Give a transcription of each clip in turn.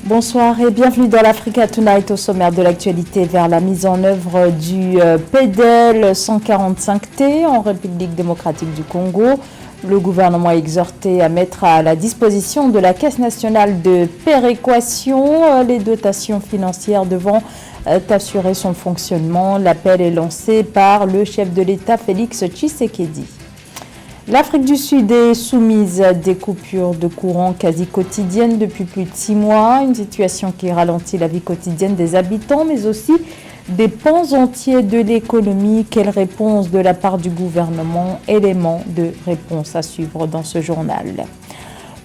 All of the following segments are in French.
Bonsoir et bienvenue dans l'Africa Tonight. Au sommaire de l'actualité, vers la mise en œuvre du PEDEL 145T en République démocratique du Congo. Le gouvernement a exhorté à mettre à la disposition de la Caisse nationale de péréquation les dotations financières devant assurer son fonctionnement. L'appel est lancé par le chef de l'État Félix Tshisekedi. L'Afrique du Sud est soumise à des coupures de courant quasi quotidiennes depuis plus de 6 mois, une situation qui ralentit la vie quotidienne des habitants, mais aussi des pans entiers de l'économie. Quelle réponse de la part du gouvernement? Élément de réponse à suivre dans ce journal.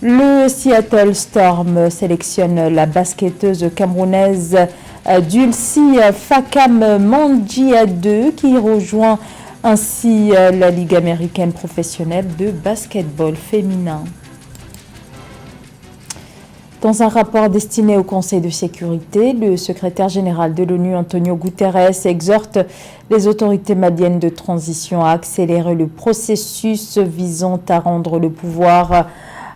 Le Seattle Storm sélectionne la basketteuse camerounaise Dulcie Fakam Mandia 2 qui rejoint ainsi la Ligue américaine professionnelle de basketball féminin. Dans un rapport destiné au Conseil de sécurité, le secrétaire général de l'ONU, Antonio Guterres, exhorte les autorités maliennes de transition à accélérer le processus visant à rendre le pouvoir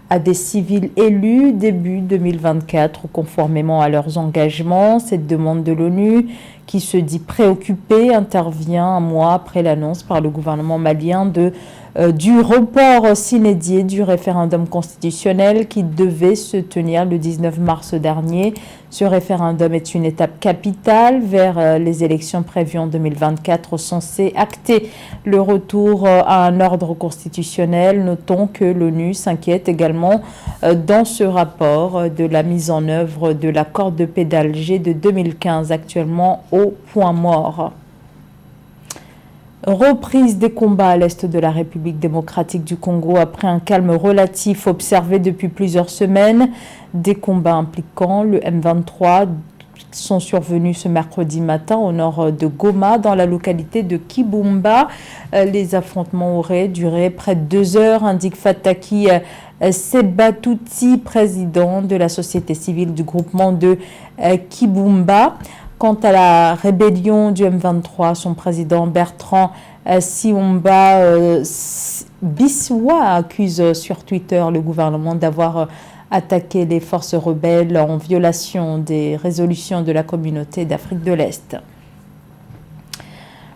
à des civils élus début 2024, conformément à leurs engagements. Cette demande de l'ONU, qui se dit préoccupée, intervient un mois après l'annonce par le gouvernement malien du report s'inédié du référendum constitutionnel qui devait se tenir le 19 mars dernier. Ce référendum est une étape capitale vers les élections prévues en 2024 censées acter le retour à un ordre constitutionnel. Notons que l'ONU s'inquiète également dans ce rapport de la mise en œuvre de l'accord de paix d'Alger de 2015, actuellement au point mort. Reprise des combats à l'est de la République démocratique du Congo après un calme relatif observé depuis plusieurs semaines. Des combats impliquant le M23 sont survenus ce mercredi matin au nord de Goma, dans la localité de Kibumba. Les affrontements auraient duré près de 2 heures, indique Fataki Sebatuti, président de la société civile du groupement de Kibumba. Quant à la rébellion du M23, son président Bertrand Siomba Bissoua accuse sur Twitter le gouvernement d'avoir attaqué les forces rebelles en violation des résolutions de la communauté d'Afrique de l'Est.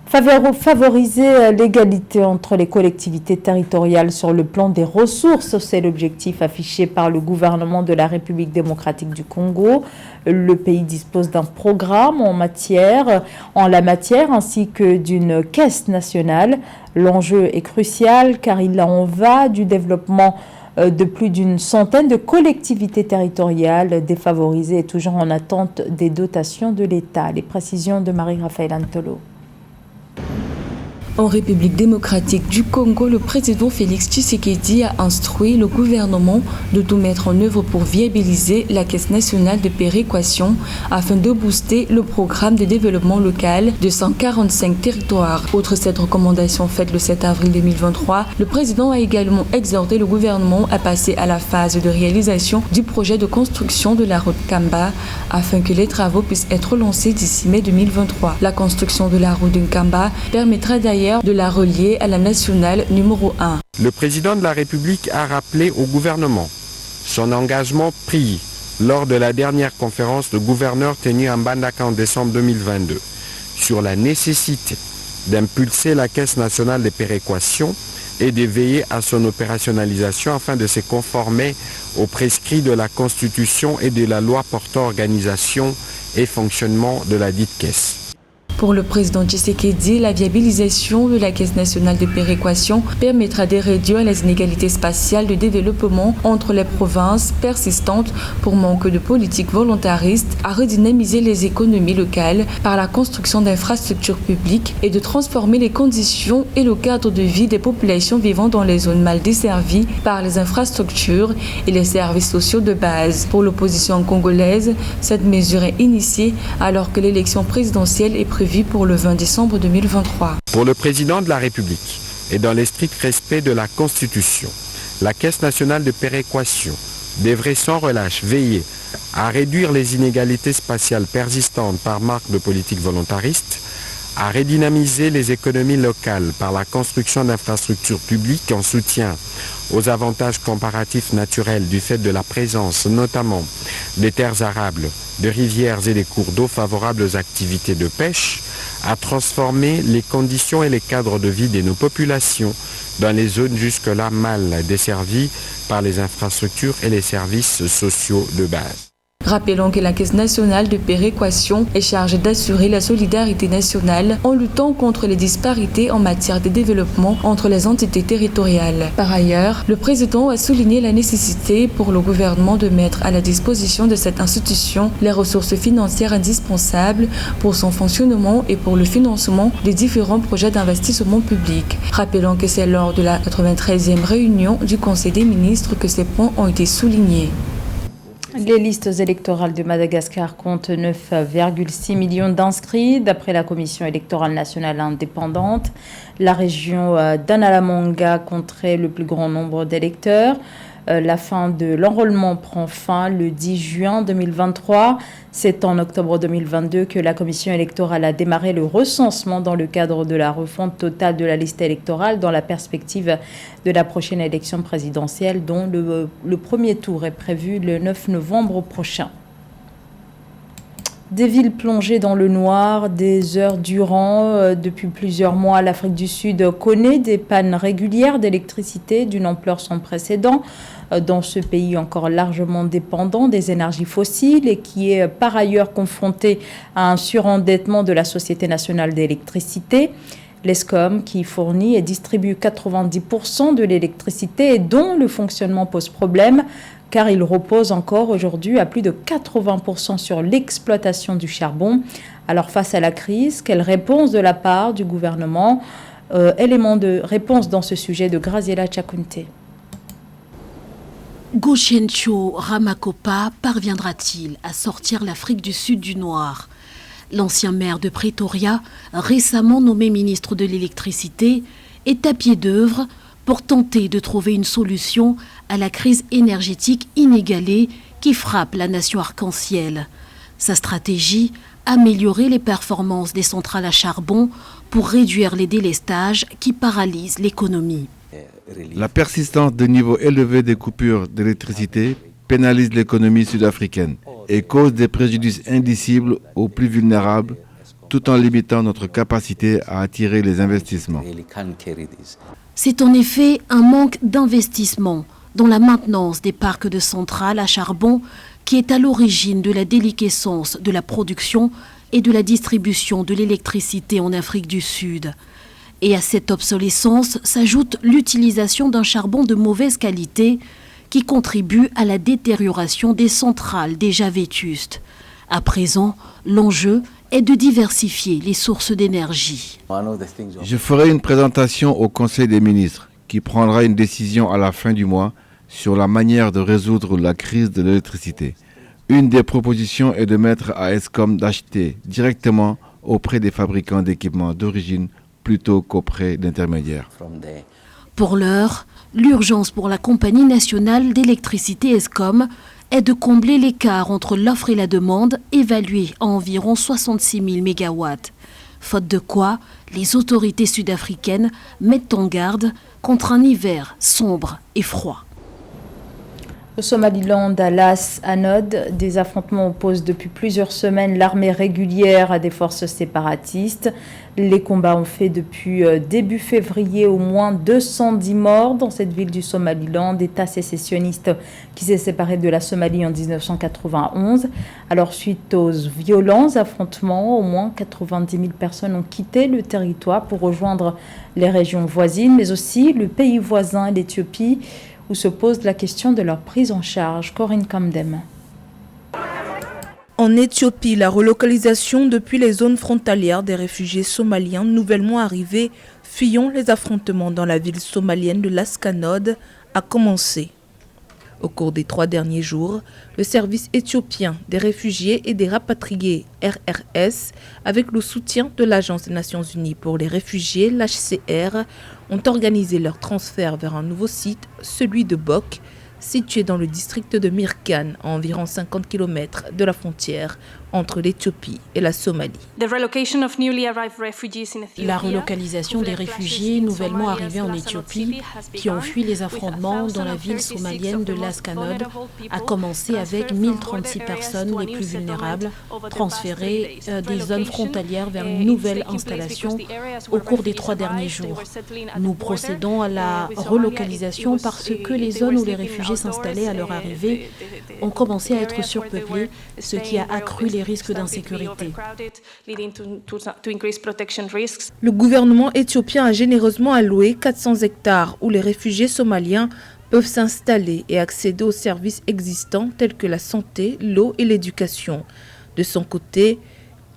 Favoriser l'égalité entre les collectivités territoriales sur le plan des ressources, c'est l'objectif affiché par le gouvernement de la République démocratique du Congo. Le pays dispose d'un programme en la matière ainsi que d'une caisse nationale. L'enjeu est crucial car il en va du développement de plus d'une centaine de collectivités territoriales défavorisées et toujours en attente des dotations de l'État. Les précisions de Marie-Raphaël Antolo. En République démocratique du Congo, le président Félix Tshisekedi a instruit le gouvernement de tout mettre en œuvre pour viabiliser la Caisse nationale de péréquation afin de booster le programme de développement local de 145 territoires. Outre cette recommandation faite le 7 avril 2023, le président a également exhorté le gouvernement à passer à la phase de réalisation du projet de construction de la route Kamba afin que les travaux puissent être lancés d'ici mai 2023. La construction de la route de Kamba permettra d'ailleurs de la relier à la nationale numéro 1. Le président de la République a rappelé au gouvernement son engagement pris lors de la dernière conférence de gouverneurs tenue à Mbandaka en décembre 2022 sur la nécessité d'impulser la Caisse nationale de péréquation et de veiller à son opérationnalisation afin de se conformer aux prescrits de la Constitution et de la loi portant organisation et fonctionnement de la dite caisse. Pour le président Tshisekedi, la viabilisation de la Caisse nationale de péréquation permettra de réduire les inégalités spatiales de développement entre les provinces persistantes pour manque de politique volontariste, à redynamiser les économies locales par la construction d'infrastructures publiques et de transformer les conditions et le cadre de vie des populations vivant dans les zones mal desservies par les infrastructures et les services sociaux de base. Pour l'opposition congolaise, cette mesure est initiée alors que l'élection présidentielle est prévue pour le 20 décembre 2023. Pour le président de la République et dans le strict respect de la Constitution, la Caisse nationale de péréquation devrait sans relâche veiller à réduire les inégalités spatiales persistantes par marque de politique volontariste, à redynamiser les économies locales par la construction d'infrastructures publiques en soutien aux avantages comparatifs naturels du fait de la présence notamment des terres arables, de rivières et des cours d'eau favorables aux activités de pêche, à transformer les conditions et les cadres de vie de nos populations dans les zones jusque-là mal desservies par les infrastructures et les services sociaux de base. Rappelons que la Caisse nationale de péréquation est chargée d'assurer la solidarité nationale en luttant contre les disparités en matière de développement entre les entités territoriales. Par ailleurs, le président a souligné la nécessité pour le gouvernement de mettre à la disposition de cette institution les ressources financières indispensables pour son fonctionnement et pour le financement des différents projets d'investissement public. Rappelons que c'est lors de la 93e réunion du Conseil des ministres que ces points ont été soulignés. Les listes électorales de Madagascar comptent 9,6 millions d'inscrits. D'après la Commission électorale nationale indépendante, la région d'Analamanga compterait le plus grand nombre d'électeurs. La fin de l'enrôlement prend fin le 10 juin 2023. C'est en octobre 2022 que la Commission électorale a démarré le recensement dans le cadre de la refonte totale de la liste électorale dans la perspective de la prochaine élection présidentielle dont le premier tour est prévu le 9 novembre prochain. Des villes plongées dans le noir des heures durant. Depuis plusieurs mois, l'Afrique du Sud connaît des pannes régulières d'électricité d'une ampleur sans précédent. Dans ce pays encore largement dépendant des énergies fossiles et qui est par ailleurs confronté à un surendettement de la Société nationale d'électricité. L'ESCOM, qui fournit et distribue 90% de l'électricité et dont le fonctionnement pose problème, car il repose encore aujourd'hui à plus de 80% sur l'exploitation du charbon. Alors face à la crise, quelle réponse de la part du gouvernement? Élément de réponse dans ce sujet de Graziella Chakunte. Goshencho Ramakopa parviendra-t-il à sortir l'Afrique du Sud du noir? L'ancien maire de Pretoria, récemment nommé ministre de l'électricité, est à pied d'œuvre pour tenter de trouver une solution à la crise énergétique inégalée qui frappe la nation arc-en-ciel. Sa stratégie, améliorer les performances des centrales à charbon pour réduire les délestages qui paralysent l'économie. La persistance de niveaux élevés des coupures d'électricité pénalise l'économie sud-africaine et cause des préjudices indicibles aux plus vulnérables, tout en limitant notre capacité à attirer les investissements. C'est en effet un manque d'investissement dans la maintenance des parcs de centrales à charbon qui est à l'origine de la déliquescence de la production et de la distribution de l'électricité en Afrique du Sud. Et à cette obsolescence s'ajoute l'utilisation d'un charbon de mauvaise qualité qui contribue à la détérioration des centrales déjà vétustes. À présent, l'enjeu est de diversifier les sources d'énergie. Je ferai une présentation au Conseil des ministres qui prendra une décision à la fin du mois sur la manière de résoudre la crise de l'électricité. Une des propositions est de mettre à ESCOM d'acheter directement auprès des fabricants d'équipements d'origine plutôt qu'auprès d'intermédiaires. Pour l'heure, l'urgence pour la compagnie nationale d'électricité ESCOM est de combler l'écart entre l'offre et la demande, évaluée à environ 66 000 MW. Faute de quoi, les autorités sud-africaines mettent en garde contre un hiver sombre et froid. Au Somaliland, à Las Anod, des affrontements opposent depuis plusieurs semaines l'armée régulière à des forces séparatistes. Les combats ont fait depuis début février au moins 210 morts dans cette ville du Somaliland, État sécessionniste qui s'est séparé de la Somalie en 1991. Alors suite aux violents affrontements, au moins 90 000 personnes ont quitté le territoire pour rejoindre les régions voisines, mais aussi le pays voisin, l'Éthiopie, où se pose la question de leur prise en charge. Corinne Kamdem. En Éthiopie, la relocalisation depuis les zones frontalières des réfugiés somaliens nouvellement arrivés fuyant les affrontements dans la ville somalienne de Las Anod a commencé. Au cours des 3 derniers jours, le service éthiopien des réfugiés et des rapatriés RRS, avec le soutien de l'Agence des Nations Unies pour les réfugiés, l'HCR, ont organisé leur transfert vers un nouveau site, celui de Bok, située dans le district de Mirkan, à environ 50 km de la frontière entre l'Éthiopie et la Somalie. La relocalisation des réfugiés nouvellement arrivés en Éthiopie qui ont fui les affrontements dans la ville somalienne de Lascanod a commencé avec 1036 personnes les plus vulnérables transférées des zones frontalières vers une nouvelle installation au cours des 3 derniers jours. Nous procédons à la relocalisation parce que les zones où les réfugiés s'installaient à leur arrivée ont commencé à être surpeuplées, ce qui a accru les risques d'insécurité. Le gouvernement éthiopien a généreusement alloué 400 hectares où les réfugiés somaliens peuvent s'installer et accéder aux services existants tels que la santé, l'eau et l'éducation. De son côté,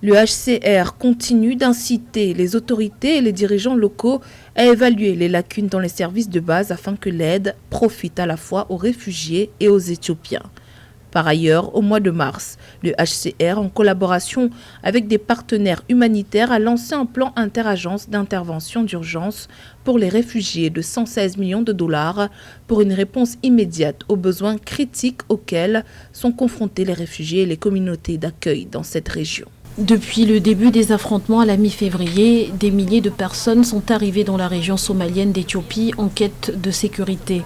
le HCR continue d'inciter les autorités et les dirigeants locaux à évaluer les lacunes dans les services de base afin que l'aide profite à la fois aux réfugiés et aux Éthiopiens. Par ailleurs, au mois de mars, le HCR, en collaboration avec des partenaires humanitaires, a lancé un plan interagence d'intervention d'urgence pour les réfugiés de 116 millions de dollars pour une réponse immédiate aux besoins critiques auxquels sont confrontés les réfugiés et les communautés d'accueil dans cette région. Depuis le début des affrontements à la mi-février, des milliers de personnes sont arrivées dans la région somalienne d'Éthiopie en quête de sécurité.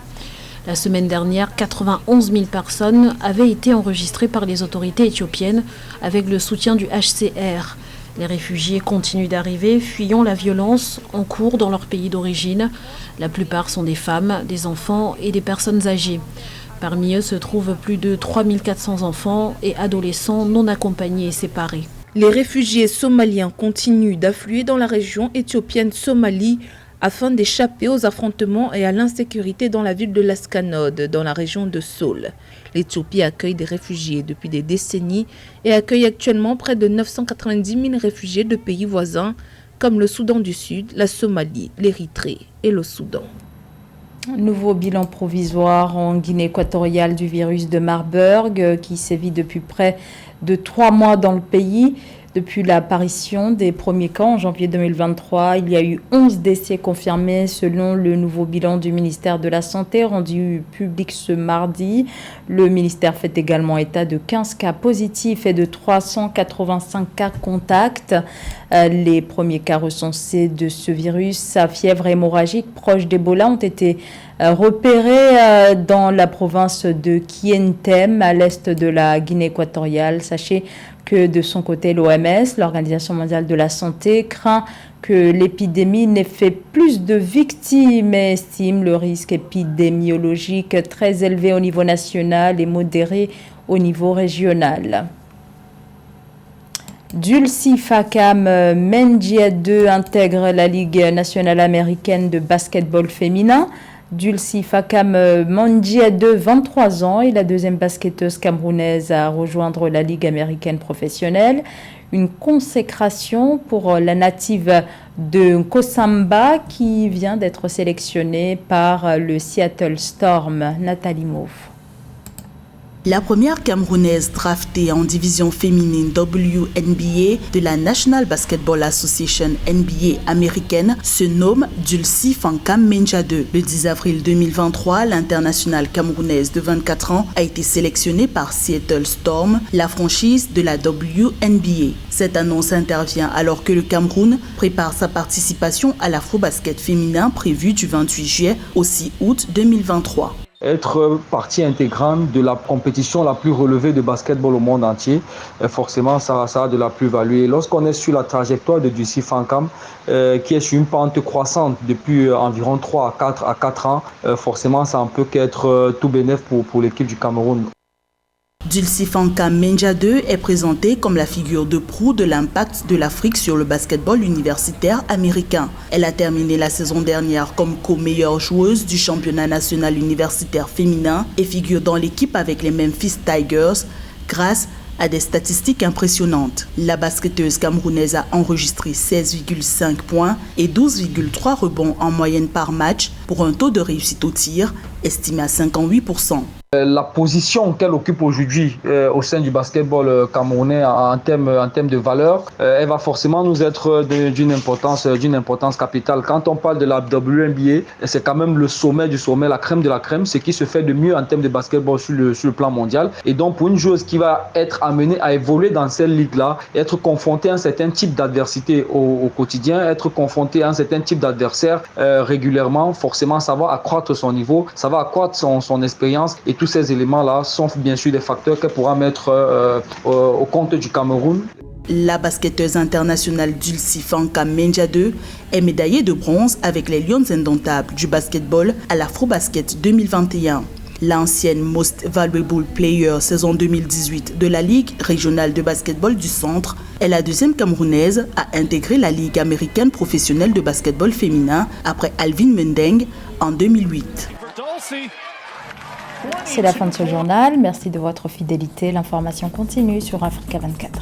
La semaine dernière, 91 000 personnes avaient été enregistrées par les autorités éthiopiennes avec le soutien du HCR. Les réfugiés continuent d'arriver, fuyant la violence en cours dans leur pays d'origine. La plupart sont des femmes, des enfants et des personnes âgées. Parmi eux se trouvent plus de 3 400 enfants et adolescents non accompagnés et séparés. Les réfugiés somaliens continuent d'affluer dans la région éthiopienne Somalie afin d'échapper aux affrontements et à l'insécurité dans la ville de Lascanod, dans la région de Saule. L'Éthiopie accueille des réfugiés depuis des décennies et accueille actuellement près de 990 000 réfugiés de pays voisins comme le Soudan du Sud, la Somalie, l'Érythrée et le Soudan. Nouveau bilan provisoire en Guinée équatoriale du virus de Marburg qui sévit depuis près de 3 mois dans le pays. Depuis l'apparition des premiers cas en janvier 2023, il y a eu 11 décès confirmés selon le nouveau bilan du ministère de la Santé rendu public ce mardi. Le ministère fait également état de 15 cas positifs et de 385 cas contacts. Les premiers cas recensés de ce virus à fièvre hémorragique proche d'Ebola ont été repérés dans la province de Kientem, à l'est de la Guinée équatoriale. Sachez que de son côté, l'OMS, l'Organisation mondiale de la santé, craint que l'épidémie n'ait fait plus de victimes et estime le risque épidémiologique très élevé au niveau national et modéré au niveau régional. Dulcie Fakam Mengia 2 intègre la Ligue nationale américaine de basketball féminin. Dulcie Fakam Mengia 2, 23 ans, est la deuxième basketteuse camerounaise à rejoindre la Ligue américaine professionnelle. Une consécration pour la native de Nkosamba qui vient d'être sélectionnée par le Seattle Storm. Nathalie Mauve. La première Camerounaise draftée en division féminine WNBA de la National Basketball Association NBA américaine se nomme Dulcie Fakam Mengia 2. Le 10 avril 2023, l'internationale camerounaise de 24 ans a été sélectionnée par Seattle Storm, la franchise de la WNBA. Cette annonce intervient alors que le Cameroun prépare sa participation à l'Afrobasket féminin prévue du 28 juillet au 6 août 2023. Être partie intégrante de la compétition la plus relevée de basketball au monde entier, forcément ça a de la plus-value. Et lorsqu'on est sur la trajectoire de Dulcie Fakam, qui est sur une pente croissante depuis environ 3 à 4 ans, forcément ça ne peut qu'être tout bénef pour l'équipe du Cameroun. Dulcie Fakam Mengia 2 est présentée comme la figure de proue de l'impact de l'Afrique sur le basketball universitaire américain. Elle a terminé la saison dernière comme co-meilleure joueuse du championnat national universitaire féminin et figure dans l'équipe avec les Memphis Tigers grâce à des statistiques impressionnantes. La basketteuse camerounaise a enregistré 16,5 points et 12,3 rebonds en moyenne par match pour un taux de réussite au tir estimé à 58%. La position qu'elle occupe aujourd'hui au sein du basketball camerounais en termes de valeur, elle va forcément nous être d'une importance capitale. Quand on parle de la WNBA, c'est quand même le sommet du sommet, la crème de la crème, ce qui se fait de mieux en termes de basketball sur le plan mondial. Et donc pour une joueuse qui va être amenée à évoluer dans cette ligue-là, être confrontée à un certain type d'adversité au quotidien, être confrontée à un certain type d'adversaire régulièrement, forcément ça va accroître son niveau, ça va accroître son expérience, et tous ces éléments-là sont bien sûr des facteurs qu'elle pourra mettre au compte du Cameroun. La basketteuse internationale Dulcie Fankam Mendia 2 est médaillée de bronze avec les Lions indomptables du basketball à l'Afrobasket 2021. L'ancienne Most Valuable Player saison 2018 de la Ligue régionale de basketball du Centre est la deuxième Camerounaise à intégrer la Ligue américaine professionnelle de basketball féminin après Alvin Mendeng en 2008. C'est la fin de ce journal. Merci de votre fidélité. L'information continue sur Africa 24.